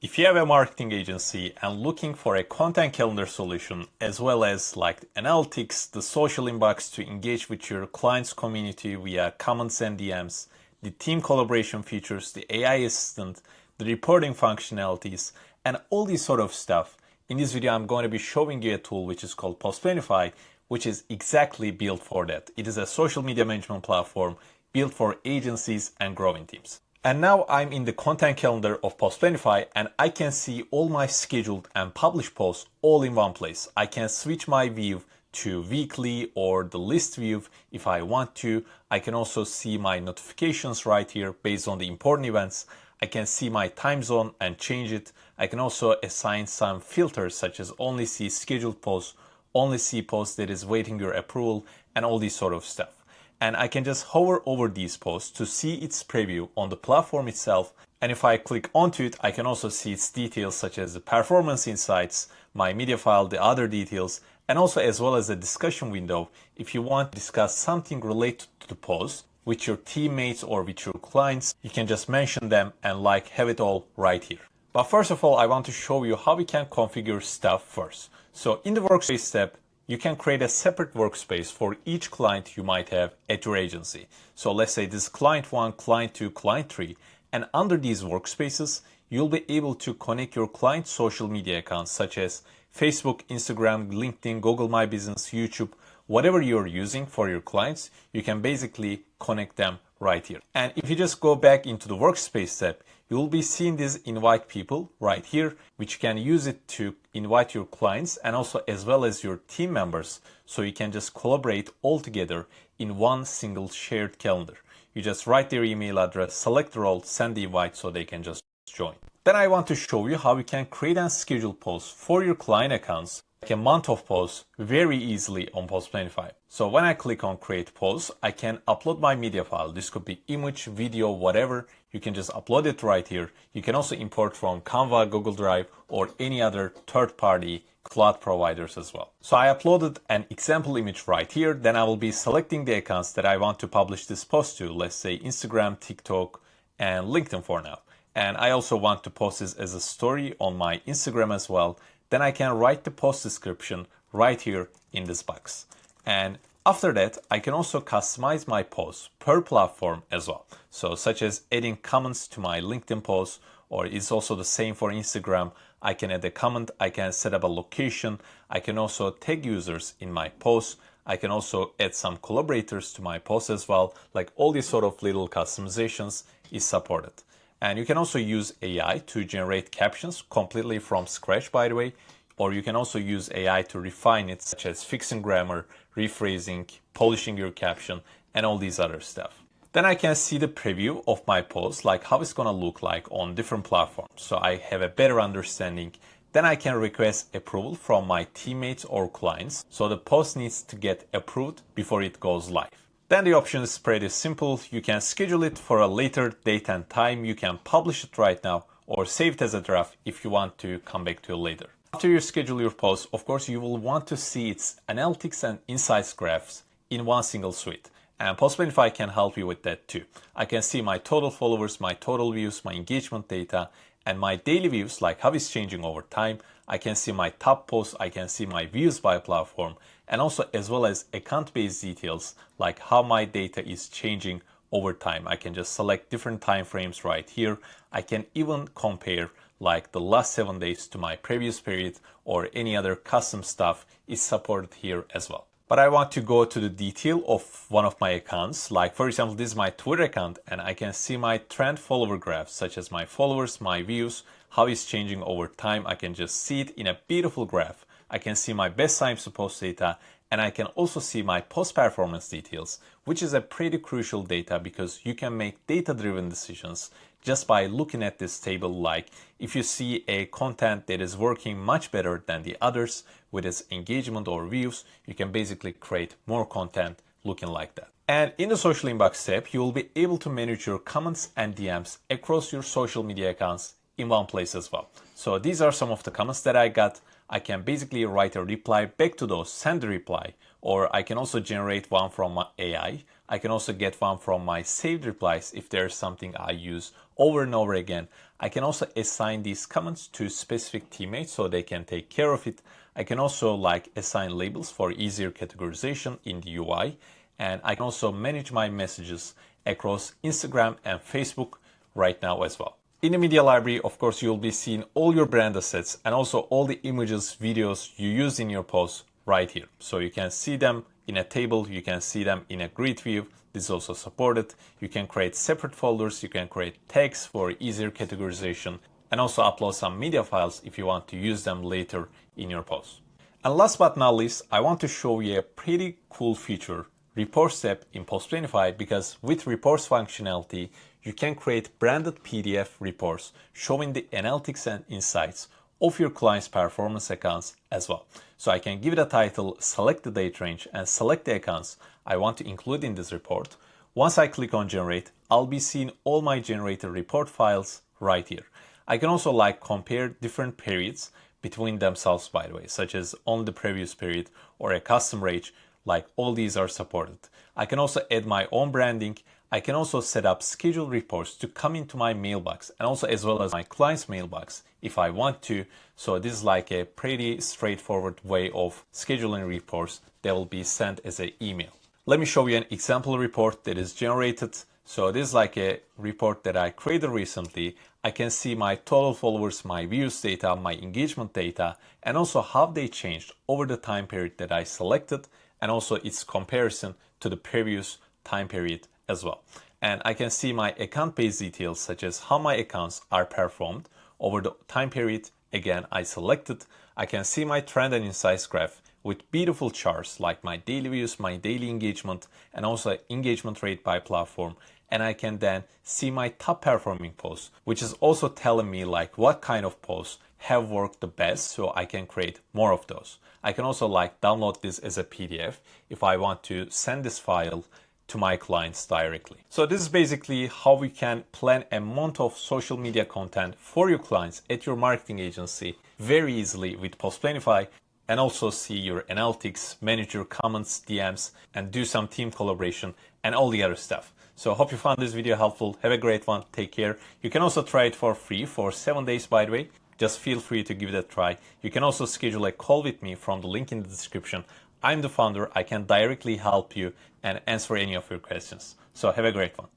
If you have a marketing agency and looking for a content calendar solution, as well as like analytics, the social inbox to engage with your client's community via comments and DMs, the team collaboration features, the AI assistant, the reporting functionalities, and all this sort of stuff, in this video I'm going to be showing you a tool which is called PostPlanify, which is exactly built for that. It is a social media management platform built for agencies and growing teams. And now I'm in the content calendar of PostPlanify and I can see all my scheduled and published posts all in one place. I can switch my view to weekly or the list view if I want to. I can also see my notifications right here based on the important events. I can see my time zone and change it. I can also assign some filters such as only see scheduled posts, only see posts that is waiting your approval, and all this sort of stuff. And I can just hover over these posts to see its preview on the platform itself. And if I click onto it, I can also see its details such as the performance insights, my media file, the other details, and also as well as a discussion window if you want to discuss something related to the post with your teammates or with your clients. You can just mention them and have it all right here. But first of all, I want to show you how we can configure stuff first. So in the workspace step, you can create a separate workspace for each client you might have at your agency. So let's say this client 1, client 2, client 3, and under these workspaces, you'll be able to connect your client's social media accounts such as Facebook, Instagram, LinkedIn, Google My Business, YouTube, whatever you're using for your clients, you can basically connect them right here. And if you just go back into the workspace step, you'll be seeing this invite people right here, which you can use it to invite your clients and also as well as your team members. So you can just collaborate all together in one single shared calendar. You just write their email address, select the role, send the invite so they can just join. Then I want to show you how you can create and schedule posts for your client accounts, like a month of posts, very easily on PostPlanify. So when I click on create posts, I can upload my media file. This could be image, video, whatever. You can just upload it right here. You can also import from Canva, Google Drive, or any other third-party cloud providers as well. So I uploaded an example image right here. Then I will be selecting the accounts that I want to publish this post to. Let's say Instagram, TikTok, and LinkedIn for now. And I also want to post this as a story on my Instagram as well. Then I can write the post description right here in this box. And after that, I can also customize my posts per platform as well. So such as adding comments to my LinkedIn post, or it's also the same for Instagram. I can add a comment, I can set up a location, I can also tag users in my posts. I can also add some collaborators to my posts as well. Like all these sort of little customizations is supported. And you can also use AI to generate captions completely from scratch, by the way. Or you can also use AI to refine it, such as fixing grammar, rephrasing, polishing your caption, and all these other stuff. Then I can see the preview of my post, like how it's going to look like on different platforms. So I have a better understanding. Then I can request approval from my teammates or clients. So the post needs to get approved before it goes live. Then the option is pretty simple. You can schedule it for a later date and time. You can publish it right now or save it as a draft if you want to come back to it later. After you schedule your post, of course, you will want to see its analytics and insights graphs in one single suite. And PostPlanify can help you with that too. I can see my total followers, my total views, my engagement data, and my daily views, like how it's changing over time. I can see my top posts, I can see my views by platform, and also as well as account-based details, like how my data is changing over time. I can just select different time frames right here. I can even compare like the last 7 days to my previous period, or any other custom stuff is supported here as well. But I want to go to the detail of one of my accounts. Like for example, this is my Twitter account and I can see my trend follower graphs, such as my followers, my views, how it's changing over time. I can just see it in a beautiful graph. I can see my best times to post data, and I can also see my post performance details, which is a pretty crucial data because you can make data-driven decisions just by looking at this table. Like if you see a content that is working much better than the others with its engagement or views, you can basically create more content looking like that. And in the social inbox step, you will be able to manage your comments and DMs across your social media accounts in one place as well. So these are some of the comments that I got. I can basically write a reply back to those, send a reply, or I can also generate one from my AI. I can also get one from my saved replies if there's something I use over and over again. I can also assign these comments to specific teammates so they can take care of it. I can also assign labels for easier categorization in the UI. And I can also manage my messages across Instagram and Facebook right now as well. In the media library, of course, you'll be seeing all your brand assets and also all the images, videos you use in your posts right here. So you can see them in a table, you can see them in a grid view. This is also supported. You can create separate folders, you can create tags for easier categorization, and also upload some media files if you want to use them later in your posts. And last but not least, I want to show you a pretty cool feature, Reports tab in PostPlanify, because with reports functionality, you can create branded PDF reports showing the analytics and insights of your client's performance accounts as well. So I can give it a title, select the date range, and select the accounts I want to include in this report. Once I click on generate, I'll be seeing all my generated report files right here. I can also compare different periods between themselves, by the way, such as on the previous period or a custom range. All these are supported. I can also add my own branding. I can also set up scheduled reports to come into my mailbox and also as well as my client's mailbox if I want to. So this is a pretty straightforward way of scheduling reports that will be sent as an email. Let me show you an example report that is generated. So this is a report that I created recently. I can see my total followers, my views data, my engagement data, and also how they changed over the time period that I selected, and also its comparison to the previous time period as well. And I can see my account-based details such as how my accounts are performed over the time period. Again, I selected. I can see my trend and insights graph with beautiful charts like my daily views, my daily engagement, and also engagement rate by platform. And I can then see my top performing posts, which is also telling me what kind of posts have worked the best, so I can create more of those. I can also download this as a PDF if I want to send this file to my clients directly. So this is basically how we can plan a month of social media content for your clients at your marketing agency very easily with PostPlanify, and also see your analytics, manage your comments, DMs, and do some team collaboration and all the other stuff. So I hope you found this video helpful. Have a great one. Take care. You can also try it for free for 7 days, by the way. Just feel free to give it a try. You can also schedule a call with me from the link in the description. I'm the founder. I can directly help you and answer any of your questions. So have a great one.